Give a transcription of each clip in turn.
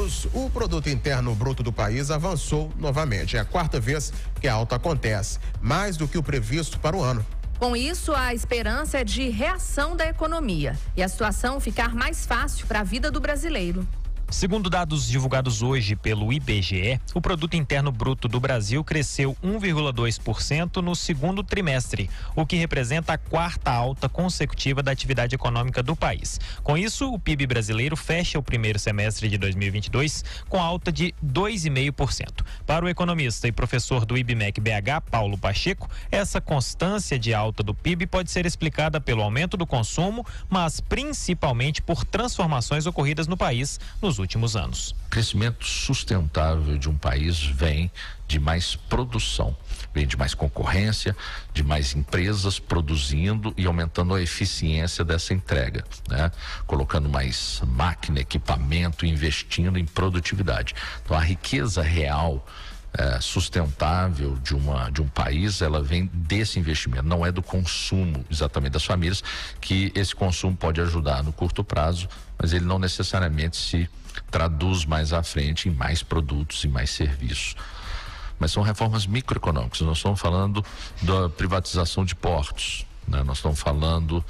anos, o produto interno bruto do país avançou novamente. É a quarta vez que a alta acontece, mais do que o previsto para o ano. Com isso, a esperança é de reação da economia e a situação ficar mais fácil para a vida do brasileiro. Segundo dados divulgados hoje pelo IBGE, o Produto Interno Bruto do Brasil cresceu 1,2% no segundo trimestre, o que representa a quarta alta consecutiva da atividade econômica do país. Com isso, o PIB brasileiro fecha o primeiro semestre de 2022 com alta de 2,5%. Para o economista e professor do IBMEC BH, Paulo Pacheco, essa constância de alta do PIB pode ser explicada pelo aumento do consumo, mas principalmente por transformações ocorridas no país nos últimos anos. O crescimento sustentável de um país vem de mais produção, vem de mais concorrência, de mais empresas produzindo e aumentando a eficiência dessa entrega, né? Colocando mais máquina, equipamento, investindo em produtividade. Então a riqueza real sustentável de um país, ela vem desse investimento, não é do consumo exatamente das famílias, que esse consumo pode ajudar no curto prazo, mas ele não necessariamente se traduz mais à frente em mais produtos e mais serviços. Mas são reformas microeconômicas. Nós estamos falando da privatização de portos, né? Nós estamos falando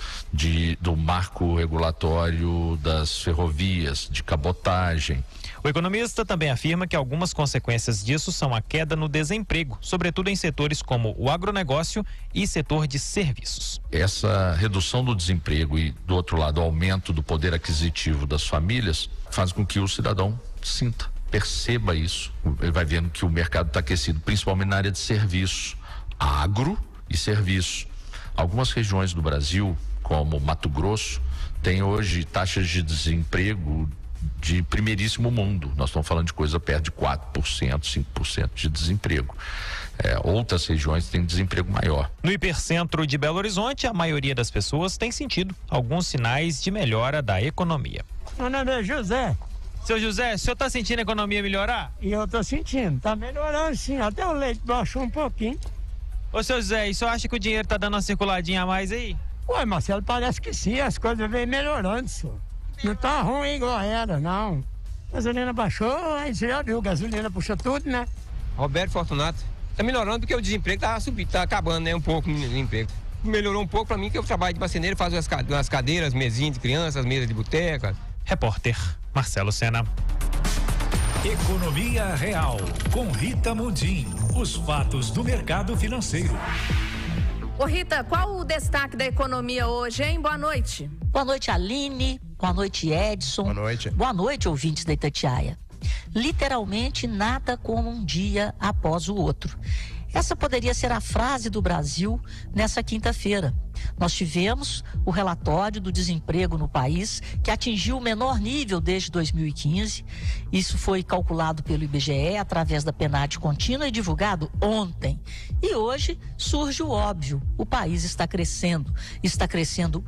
do marco regulatório das ferrovias, de cabotagem. O economista também afirma que algumas consequências disso são a queda no desemprego, sobretudo em setores como o agronegócio e setor de serviços. Essa redução do desemprego e, do outro lado, o aumento do poder aquisitivo das famílias faz com que o cidadão sinta, perceba isso. Ele vai vendo que o mercado está aquecido, principalmente na área de serviço, agro e serviço. Algumas regiões do Brasil, como Mato Grosso, têm hoje taxas de desemprego de primeiríssimo mundo. Nós estamos falando de coisa perto de 4%, 5% de desemprego. Outras regiões têm desemprego maior. No hipercentro de Belo Horizonte, a maioria das pessoas tem sentido alguns sinais de melhora da economia. Meu nome é José. Seu José, o senhor está sentindo a economia melhorar? E eu estou sentindo, está melhorando sim, até o leite baixou um pouquinho. Ô, seu José, e o senhor acha que o dinheiro está dando uma circuladinha a mais aí? Ué, Marcelo, parece que sim, as coisas vêm melhorando, senhor. Não tá ruim igual era, não. Gasolina baixou, aí você já viu, gasolina puxa tudo, né? Roberto Fortunato, tá melhorando porque o desemprego tá subindo, tá acabando, né, um pouco o desemprego. Melhorou um pouco pra mim que eu trabalho de marceneiro, faço as cadeiras, mesinhas de crianças, mesas de boteca. Repórter Marcelo Sena. Economia Real, com Rita Mundim. Os fatos do mercado financeiro. Ô Rita, qual o destaque da economia hoje, hein? Boa noite. Boa noite, Aline. Boa noite, Edson. Boa noite. Boa noite, ouvintes da Itatiaia. Literalmente nada como um dia após o outro. Essa poderia ser a frase do Brasil nessa quinta-feira. Nós tivemos o relatório do desemprego no país, que atingiu o menor nível desde 2015. Isso foi calculado pelo IBGE através da PNAD contínua e divulgado ontem. E hoje surge o óbvio: o país está crescendo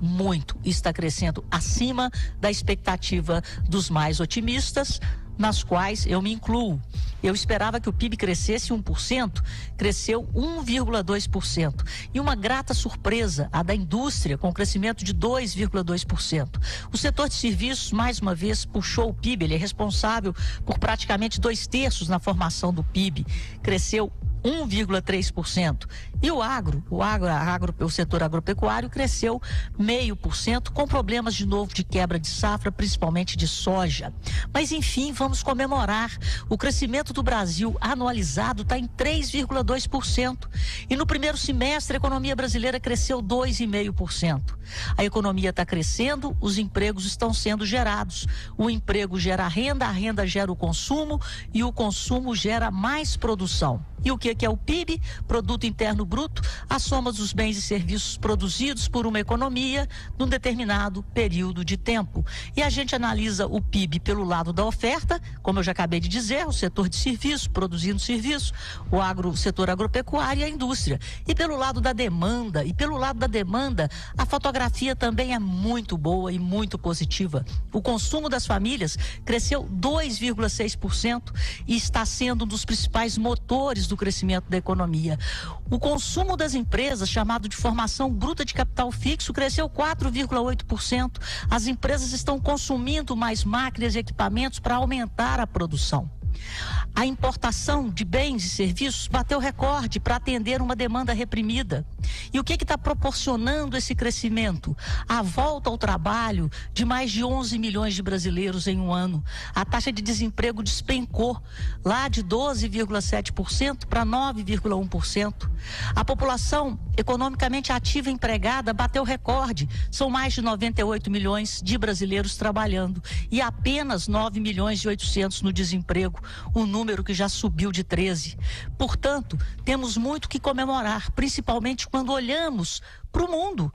muito, está crescendo acima da expectativa dos mais otimistas, nas quais eu me incluo. Eu esperava que o PIB crescesse 1%, cresceu 1,2%. E uma grata surpresa, a da indústria, com crescimento de 2,2%. O setor de serviços, mais uma vez, puxou o PIB, ele é responsável por praticamente 2/3 na formação do PIB, cresceu 1,3%. E o setor agropecuário cresceu 0,5%, com problemas de novo de quebra de safra, principalmente de soja. Mas enfim, vamos comemorar. O crescimento do Brasil anualizado está em 3,2%. E no primeiro semestre a economia brasileira cresceu 2,5%. A economia está crescendo, os empregos estão sendo gerados. O emprego gera a renda gera o consumo e o consumo gera mais produção. E o que é o PIB? Produto Interno Bruto, a soma dos bens e serviços produzidos por uma economia num determinado período de tempo. E a gente analisa o PIB pelo lado da oferta, como eu já acabei de dizer, o setor de serviço, produzindo serviço, o setor agropecuário e a indústria. E pelo lado da demanda, a fotografia também é muito boa e muito positiva. O consumo das famílias cresceu 2,6% e está sendo um dos principais motores do crescimento crescimento da economia. O consumo das empresas, chamado de formação bruta de capital fixo, cresceu 4,8%. As empresas estão consumindo mais máquinas e equipamentos para aumentar a produção. A importação de bens e serviços bateu recorde para atender uma demanda reprimida. E o que está proporcionando esse crescimento? A volta ao trabalho de mais de 11 milhões de brasileiros em um ano. A taxa de desemprego despencou, lá de 12,7% para 9,1%. A população economicamente ativa e empregada bateu recorde. São mais de 98 milhões de brasileiros trabalhando e apenas 9 milhões e 800 no desemprego, um número que já subiu de 13. Portanto, temos muito que comemorar, principalmente quando olhamos para o mundo.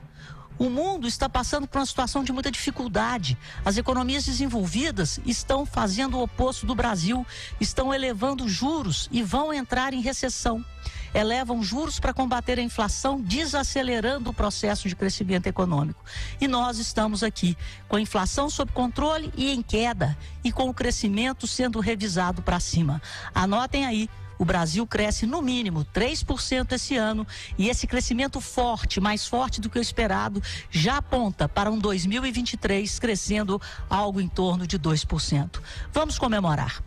O mundo está passando por uma situação de muita dificuldade. As economias desenvolvidas estão fazendo o oposto do Brasil, estão elevando juros e vão entrar em recessão. Elevam juros para combater a inflação, desacelerando o processo de crescimento econômico. E nós estamos aqui com a inflação sob controle e em queda, e com o crescimento sendo revisado para cima. Anotem aí. O Brasil cresce no mínimo 3% esse ano e esse crescimento forte, mais forte do que o esperado, já aponta para um 2023 crescendo algo em torno de 2%. Vamos comemorar.